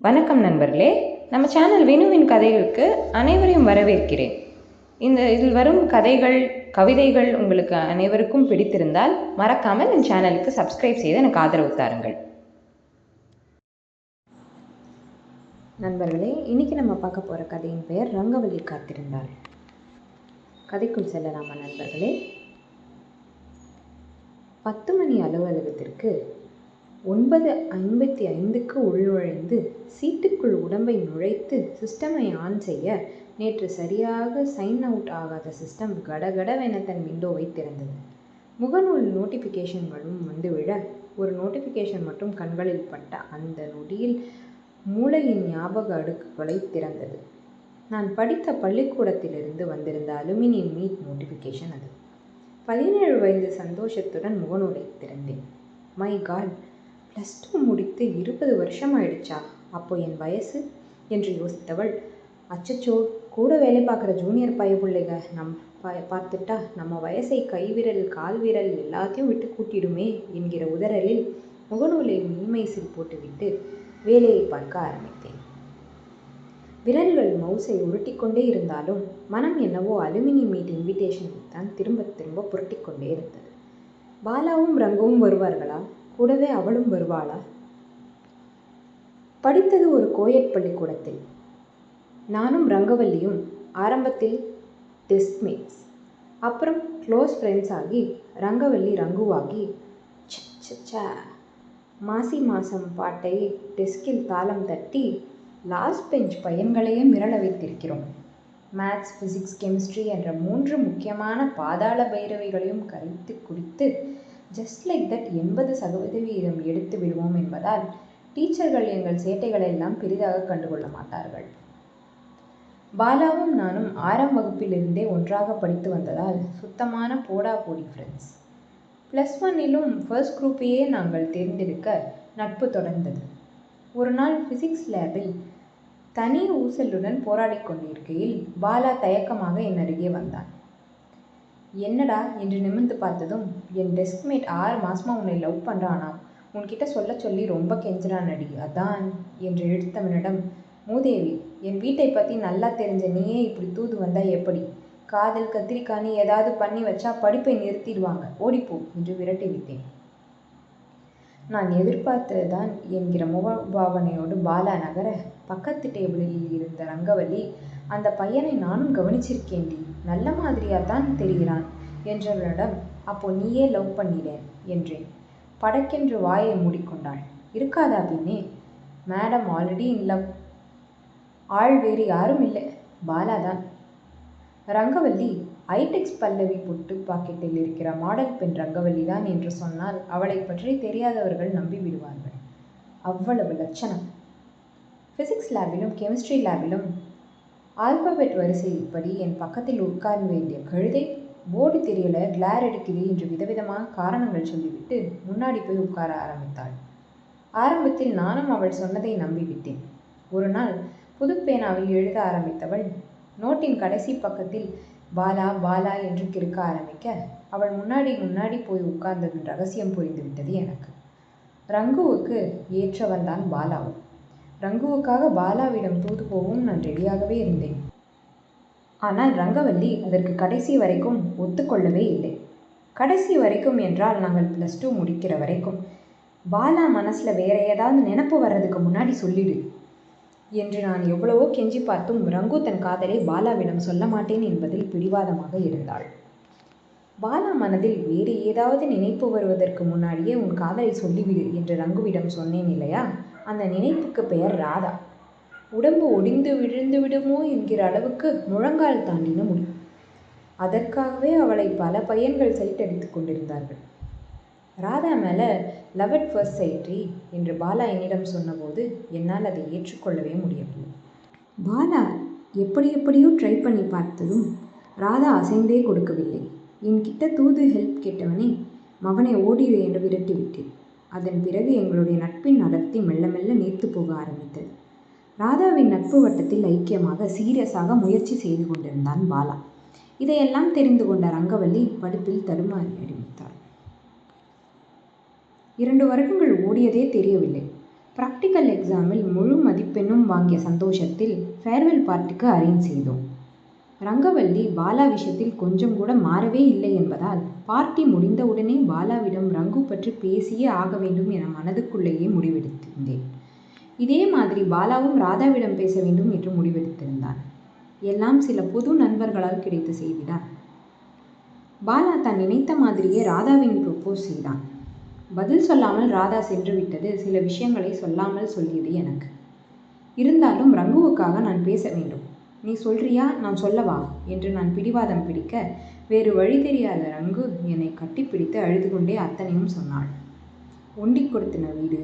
வணக்கம் நண்பர்களே, நம்ம சேனல் வினுவின் கதைகளுக்கு அனைவரையும் வரவேற்கிறேன். இதில் வரும் கதைகள், கவிதைகள் உங்களுக்கு அனைவருக்கும் பிடித்திருந்தால் மறக்காமல் என் சேனலுக்கு சப்ஸ்கிரைப் செய்து எனக்கு ஆதரவு தாருங்கள். நண்பர்களே, இன்னைக்கு நம்ம பார்க்க போகிற கதையின் பெயர் ரங்கவல்லி காத்திருந்தாள். கதைக்குள் செல்லலாமா நண்பர்களே? 10 மணி அலுவலகத்திற்கு 9:55க்கு உள்நுழைந்து சீட்டுக்குள் உடம்பை நுழைத்து சிஸ்டமை ஆன் செய்ய நேற்று சரியாக சைன் அவுட் ஆகாத சிஸ்டம் கடகடவென தன் விண்டோவை திறந்தது. முகநூல் நோட்டிஃபிகேஷன்களும் வந்து விழ ஒரு நோட்டிஃபிகேஷன் மட்டும் கண்களில் பட்ட அந்த நொடியில் மூளையின் ஞாபக அடுக்குகளை திறந்தது. நான் படித்த பள்ளிக்கூடத்திலிருந்து வந்திருந்த அலுமினியம் மீட் நோட்டிஃபிகேஷன் அது. 17 வயது சந்தோஷத்துடன் முகநூலை திறந்தேன். மை காட், +2 முடித்து 20 வருஷம் ஆயிடுச்சா? அப்போ என் வயசு என்று யோசித்தவள், அச்சச்சோ, கூட வேலை பார்க்குற ஜூனியர் பிள்ளைங்க பார்த்துட்டா நம்ம வயசை கைவிரல் கால்விரல் எல்லாத்தையும் விட்டு கூட்டிடுமே என்கிற உதறலில் முகநூலை மின்மைசில் போட்டுவிட்டு வேலையை பார்க்க ஆரம்பித்தேன். விரல்கள் மவுஸை உருட்டிக்கொண்டே இருந்தாலும் மனம் என்னவோ அலுமினியம் மீட் இன்விடேஷனை தான் திரும்ப திரும்ப புரட்டிக்கொண்டே இருந்தது. பாலாவும் ரங்குவும் வருவார்களா? கூடவே அவளும் வருவாளா? படித்தது ஒரு கோயட் பள்ளிக்கூடத்தில். நானும் ரங்கவல்லியும் ஆரம்பத்தில் டெஸ்க்மேட்ஸ், அப்புறம் க்ளோஸ் ஃப்ரெண்ட்ஸ் ஆகி ரங்கவல்லி ரங்குவாகி மாசி மாசம் பாட்டை டெஸ்கில் தாளம் தட்டி லாஸ்ட் பெஞ்ச் பையன்களையே மிரள வைத்திருக்கிறோம். மேத்ஸ், ஃபிசிக்ஸ், கெமிஸ்ட்ரி என்ற 3 முக்கியமான பாதாள பைரவிகளையும் கரைத்து குடித்து ஜஸ்ட் லைக் தட் 80% எடுத்து விடுவோம் என்பதால் டீச்சர்கள் எங்கள் சேட்டைகளை எல்லாம் பெரிதாக கண்டுகொள்ள மாட்டார்கள். பாலாவும் நானும் 6ஆம் வகுப்பிலிருந்தே ஒன்றாக படித்து வந்ததால் சுத்தமான போடா போடி ஃப்ரெண்ட்ஸ். +1லும் ஃபர்ஸ்ட் குரூப்பையே நாங்கள் தேர்ந்தெடுக்க நட்பு தொடர்ந்தது. ஒரு நாள் ஃபிசிக்ஸ் லேபில் தனி ஊசலுடன் போராடி கொண்டிருக்கையில் பாலா தயக்கமாக என் அருகே வந்தான். என்னடா என்று நிமிர்ந்து பார்த்ததும், என் டெஸ்க்மேட் 6 மாசமா உன்னை லவ் பண்ணுறானாம், உன்கிட்ட சொல்ல சொல்லி ரொம்ப கெஞ்சுறானடி, அதான் என்று இழுத்தவனிடம், மூதேவி, என் வீட்டை பற்றி நல்லா தெரிஞ்ச நீயே இப்படி தூது வந்தா எப்படி? காதல் கத்திரிக்கானி ஏதாவது பண்ணி வச்சா படிப்பை நிறுத்திடுவாங்க, ஓடிப்போ என்று விரட்டி விட்டேன். நான் எதிர்பார்த்ததுதான் என்கிற முகபாவனையோடு பாலா நகர பக்கத்து டேபிளில் இருந்த ரங்கவல்லி, அந்த பையனை நானும் கவனிச்சிருக்கேன்டி, நல்ல மாதிரியாத்தான் தெரிகிறான் என்றவனிடம், அப்போ நீயே லவ் பண்ணிடேன் என்றேன். படக்கென்று வாயை மூடிக்கொண்டாள். இருக்காதா பின்னே? Madam already in love. ஆள் வேறு யாரும் இல்லை, பாலாதான். ரங்கவல்லி ஐடெக்ஸ் பல்லவி பொட்டு பாக்கெட்டில் இருக்கிற மாடல் பெண் ரங்கவல்லி தான் என்று சொன்னால் அவளை பற்றி தெரியாதவர்கள் நம்பி விடுவார்கள். அவ்வளவு லட்சணம். ஃபிசிக்ஸ் லேபிலும் கெமிஸ்ட்ரி லேபிலும் ஆல்பபெட் வரிசைப்படி என் பக்கத்தில் உட்கார்ந்து வேண்டிய கழுதை போர்டு தெரியல, கிளார் அடிக்குது என்று விதவிதமாக காரணங்கள் சொல்லிவிட்டு முன்னாடி போய் உட்கார ஆரம்பித்தாள். ஆரம்பத்தில் நானும் அவள் சொன்னதை நம்பிவிட்டேன். ஒரு நாள் புது பேனாவில் எழுத ஆரம்பித்தவள் நோட்டின் கடைசி பக்கத்தில் பாலா பாலா என்று கிறுக்க ஆரம்பிக்க அவள் முன்னாடி போய் உட்கார்ந்ததன் ரகசியம் புரிந்துவிட்டது எனக்கு. ரங்குவுக்கு ஏற்றவன் தான் பாலாவும். ரங்குவுக்காக பாலாவிடம் தூது போகவும் நான் ரெடியாகவே இருந்தேன். ஆனால் ரங்கவல்லி அதற்கு கடைசி வரைக்கும் ஒத்துக்கொள்ளவே இல்லை. கடைசி வரைக்கும் என்றால் நாங்கள் +2 முடிக்கிற வரைக்கும். பாலா மனசில் வேற ஏதாவது நினப்பு வர்றதுக்கு முன்னாடி சொல்லிடு என்று நான் எவ்வளவோ கெஞ்சி பார்த்தும் ரங்கு தன் காதலை பாலாவிடம் சொல்ல மாட்டேன் என்பதில் பிடிவாதமாக இருந்தாள். பாலா மனதில் வேறு ஏதாவது நினைப்பு வருவதற்கு முன்னாடியே உன் காதலை சொல்லிவிடு என்று ரங்குவிடம் சொன்னேன் இல்லையா, அந்த நினைப்புக்கு பெயர் ராதா. உடம்பு ஒடிந்து விழுந்து விடுமோ என்கிற அளவுக்கு முழங்கால் தாண்டின முடி. அதற்காகவே அவளை பல பையன்கள் சைட் அடித்து கொண்டிருந்தார்கள். ராதா மேலே லவ் அட் ஃபர்ஸ்ட் சைட்ரி என்று பாலா என்னிடம் சொன்னபோது என்னால் அதை ஏற்றுக்கொள்ளவே முடியவில்லை. பாலா எப்படியோ ட்ரை பண்ணி பார்த்ததும் ராதா அசைந்தே கொடுக்கவில்லை. என்கிட்ட தூது ஹெல்ப் கேட்டவனே மகனை ஓடிடு என்று விரட்டி விட்டேன். அதன் பிறகு எங்களுடைய நட்பின் அடர்த்தி மெல்ல மெல்ல நீர்த்து போக ஆரம்பித்தது. ராதாவின் நட்பு வட்டத்தில் ஐக்கியமாக சீரியஸாக முயற்சி செய்து கொண்டிருந்தான் பாலா. இதையெல்லாம் தெரிந்து கொண்ட ரங்கவல்லி படிப்பில் தடுமாறி ஆரம்பித்தாள். 2 வருடங்கள் ஓடியதே தெரியவில்லை. ப்ராக்டிக்கல் எக்ஸாமில் முழு மதிப்பெண்ணும் வாங்கிய சந்தோஷத்தில் ஃபேர்வெல் பார்ட்டிக்கு அரேஞ்ச் செய்தோம். ரங்கவல்லி பாலா விஷயத்தில் கொஞ்சம் கூட மாறவே இல்லை என்பதால் பார்ட்டி முடிந்தவுடனே பாலாவிடம் ரங்கு பற்றி பேசியே ஆக வேண்டும் என மனதுக்குள்ளேயே முடிவெடுத்திருந்தேன். இதே மாதிரி பாலாவும் ராதாவிடம் பேச வேண்டும் என்று முடிவெடுத்திருந்தான். எல்லாம் சில புது நண்பர்களால் கிடைத்த செய்திதான். பாலா தான் நினைத்த மாதிரியே ராதாவின் ப்ரொப்போஸ் செய்தான். பதில் சொல்லாமல் ராதா சென்று விட்டது சில விஷயங்களை சொல்லாமல் சொல்லியது எனக்கு. இருந்தாலும் ரங்குவுக்காக நான் பேச வேண்டும். நீ சொல்றியா, நான் சொல்லவா என்று நான் பிடிவாதம் பிடிக்க வேறு வழி தெரியாத ரங்கு என்னை கட்டிப்பிடித்து அழுது கொண்டே அத்தனையும் சொன்னாள். ஒண்டி கொடுத்தின வீடு.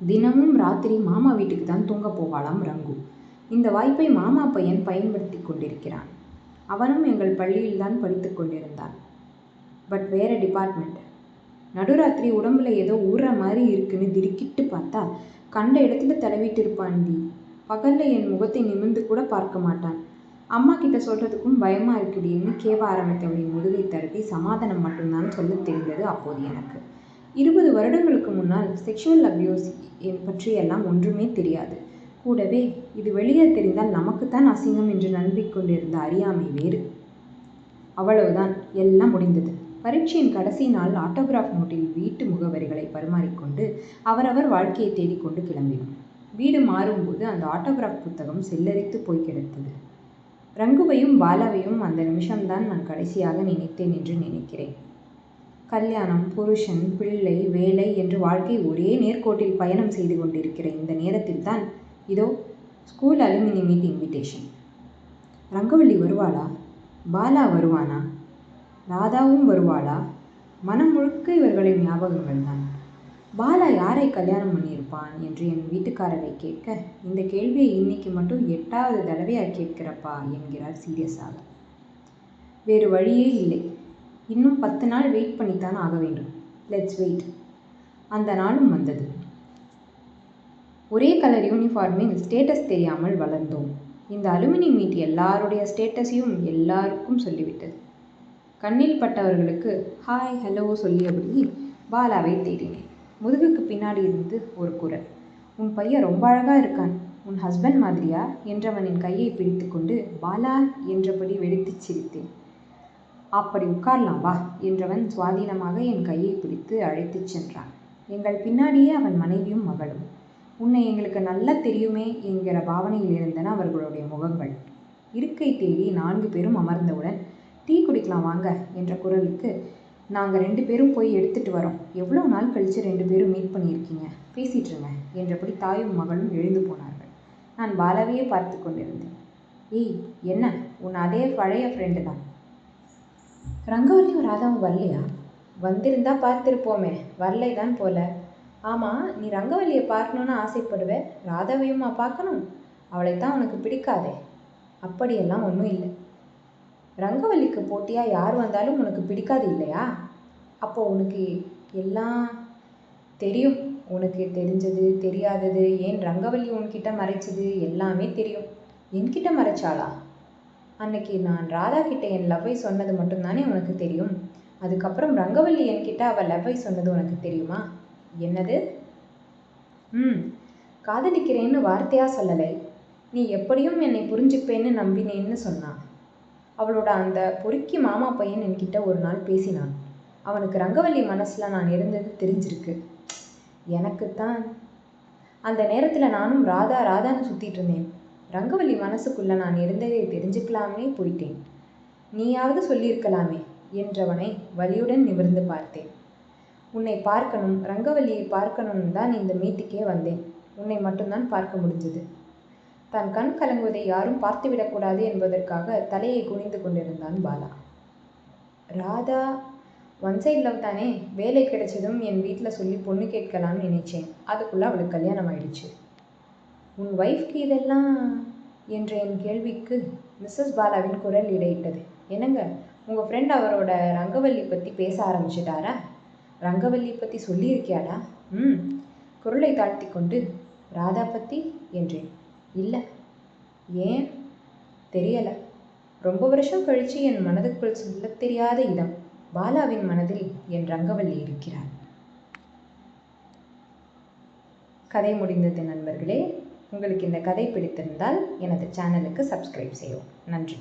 தினமும் ராத்திரி மாமா வீட்டுக்கு தான் தூங்க போவாளாம் ரங்கு. இந்த வாய்ப்பை மாமா பையன் பயன்படுத்தி கொண்டிருக்கிறான். அவனும் எங்கள் பள்ளியில்தான் படித்து கொண்டிருந்தான். பட் வேற டிபார்ட்மெண்ட். நடுராத்திரி உடம்புல ஏதோ ஊறுற மாதிரி இருக்குன்னு திடுக்கிட்டு பார்த்தா கண்ட இடத்துல தடவிட்டு இருப்பான்டி. பகல்ல என் முகத்தை நிமிர்ந்து கூட பார்க்க மாட்டான். அம்மா கிட்ட சொல்றதுக்கும் பயமா இருக்குடின்னு கேவ ஆரம்பித்தவளின் முதுகை தடவி சமாதானம் மட்டும்தான் சொல்ல தெரிந்தது அப்போது எனக்கு. 20 வருடங்களுக்கு முன்னால் செக்ஷுவல் அபியூஸ் பற்றியெல்லாம் ஒன்றுமே தெரியாது. கூடவே இது வெளியே தெரிந்தால் நமக்குத்தான் அசிங்கம் என்று நம்பிக்கொண்டிருந்த அறியாமை வேறு. அவ்வளவுதான், எல்லாம் முடிந்தது. பரீட்சையின் கடைசி நாள் ஆட்டோகிராஃப் நோட்டில் வீட்டு முகவரிகளை பரிமாறிக்கொண்டு அவரவர் வாழ்க்கையை தேடிக்கொண்டு கிளம்பினோம். வீடு மாறும்போது அந்த ஆட்டோகிராஃப் புத்தகம் செல்லரித்து போய் கிடந்தது. ரங்குவையும் பாலாவையும் அந்த நிமிஷம்தான் நான் கடைசியாக நினைத்தேன் என்று நினைக்கிறேன். கல்யாணம், புருஷன், பிள்ளை, வேலை என்று வாழ்க்கை ஒரே நேர்கோட்டில் பயணம் செய்து கொண்டிருக்கிற இந்த நேரத்தில் தான் இதோ school alumni meet invitation. Rangavalli வருவாளா? பாலா வருவானா? ராதாவும் வருவாளா? மனம் முழுக்க இவர்களின் ஞாபகங்கள் தான். பாலா யாரை கல்யாணம் பண்ணியிருப்பான் என்று என் வீட்டுக்காரரை கேட்க, இந்த கேள்வியை இன்னைக்கு மட்டும் 8வது தடவையாக கேட்கிறப்பா என்கிறார் சீரியஸாக. வேறு வழியே இல்லை. இன்னும் 10 நாள் வெயிட் பண்ணித்தான் ஆக வேண்டும். Let's wait. அந்த நாளும் வந்தது. ஒரே கலர் யூனிஃபார்மில் ஸ்டேட்டஸ் தெரியாமல் வளர்ந்தோம். இந்த அலுமினி மீட் எல்லாருடைய ஸ்டேட்டஸையும் எல்லாருக்கும் சொல்லிவிட்டது. கண்ணில் பட்டவர்களுக்கு ஹாய் ஹலோ சொல்லியபடி பாலாவை தேடினேன். முதுகுக்கு பின்னாடி இருந்து ஒரு குரல், உன் பையன் ரொம்ப அழகா இருக்கான், உன் ஹஸ்பண்ட் மாதிரியா என்றவனின் கையை பிடித்து கொண்டு பாலா என்றபடி வெடித்துச் சிரித்தேன். அப்படி உட்கார்லாம் வா என்றவன் சுவாதீனமாக என் கையை பிடித்து அழைத்துச் சென்றான். எங்கள் பின்னாடியே அவன் மனைவியும் மகளும். உன்னை எங்களுக்கு நல்லா தெரியுமே என்கிற பாவனையில் இருந்தன அவர்களுடைய முகங்கள். இருக்கை தேடி 4 பேரும் அமர்ந்தவுடன் டீ குடிக்கலாம் வாங்க என்ற குரலுக்கு, நாங்கள் 2 பேரும் போய் எடுத்துட்டு வரோம். எவ்வளோ நாள் கழித்து 2 பேரும் மீட் பண்ணியிருக்கீங்க, பேசிட்டுருங்க என்றபடி தாயும் மகளும் எழுந்து போனார்கள். நான் பாலாவையே பார்த்து கொண்டிருந்தேன். ஏய் என்ன, உன் அதே பழைய ஃப்ரெண்டு தான். ரங்கவல்லியும் ராதாவும் வரலையா? வந்திருந்தா பார்த்துருப்போமே, வரலை தான் போல. ஆமாம், நீ ரங்கவல்லியை பார்க்கணுன்னு ஆசைப்படுவே, ராதாவையுமா பார்க்கணும்? அவளைத்தான் உனக்கு பிடிக்காதே. அப்படியெல்லாம் ஒன்றும் இல்லை. ரங்கவல்லிக்கு போட்டியாக யார் வந்தாலும் உனக்கு பிடிக்காது இல்லையா? அப்போ உனக்கு எல்லாம் தெரியும். உனக்கு தெரிஞ்சது தெரியாதது, ஏன் ரங்கவல்லி உன்கிட்ட மறைச்சது எல்லாமே தெரியும். என்கிட்ட மறைச்சாளா? அன்னைக்கு நான் ராதா கிட்ட என் லவ்வை சொன்னது மட்டும்தானே உனக்கு தெரியும். அதுக்கப்புறம் ரங்கவல்லி என்கிட்ட அவள் லவ்வை சொன்னது உனக்கு தெரியுமா? என்னது? காதலிக்கிறேன்னு வார்த்தையாக சொல்லலை. நீ எப்படியும் என்னை புரிஞ்சுப்பேன்னு நம்பினேன்னு சொன்னான். அவளோட அந்த பொறுக்கி மாமா பையன் என்கிட்ட ஒரு நாள் பேசினான். அவனுக்கு ரங்கவல்லி மனசில் நான் இருந்தது தெரிஞ்சிருக்கு. எனக்குத்தான். அந்த நேரத்தில் நானும் ராதா ராதான்னு சுற்றிட்டு இருந்தேன். ரங்கவல்லி மனசுக்குள்ளே நான் இருந்ததை தெரிஞ்சுக்கலாமே போயிட்டேன். நீயாவது சொல்லியிருக்கலாமே என்றவனை வலியுடன் நிமிர்ந்து பார்த்தேன். உன்னை பார்க்கணும், ரங்கவல்லியை பார்க்கணும்னு தான் இந்த மீட்டுக்கே வந்தேன். உன்னை மட்டும்தான் பார்க்க முடிஞ்சது. தன் கண் கலங்குவதை யாரும் பார்த்துவிடக்கூடாது என்பதற்காக தலையை குனிந்து கொண்டிருந்தான் Bala. Radha one side love தானே. வேலை கிடைச்சதும் என் வீட்டில் சொல்லி பொண்ணு கேட்கலாம்னு நினைச்சேன். அதுக்குள்ளே அவளுக்கு கல்யாணம் ஆயிடுச்சு. உன் ஒய்ஃப்க்கு இதெல்லாம் என்ற என் கேள்விக்கு மிஸ்ஸஸ் பாலாவின் குரல் இடையிட்டது. என்னங்க, உங்கள் ஃப்ரெண்ட் அவரோட ரங்கவல்லி பற்றி பேச ஆரம்பிச்சிட்டாரா? ரங்கவல்லி பற்றி சொல்லியிருக்கியாடா? குரலை தாழ்த்தி கொண்டு ராதா பற்றி என்றேன். இல்லை. ஏன் தெரியலை. ரொம்ப வருஷம் கழித்து என் மனதுக்குள் சொல்ல தெரியாத இடம். பாலாவின் மனதில் என் ரங்கவல்லி இருக்கிறார். கதை முடிந்தது நண்பர்களே. உங்களுக்கு இந்த கதை பிடித்திருந்தால் எனது சேனலுக்கு சப்ஸ்கிரைப் செய்யவும். நன்றி.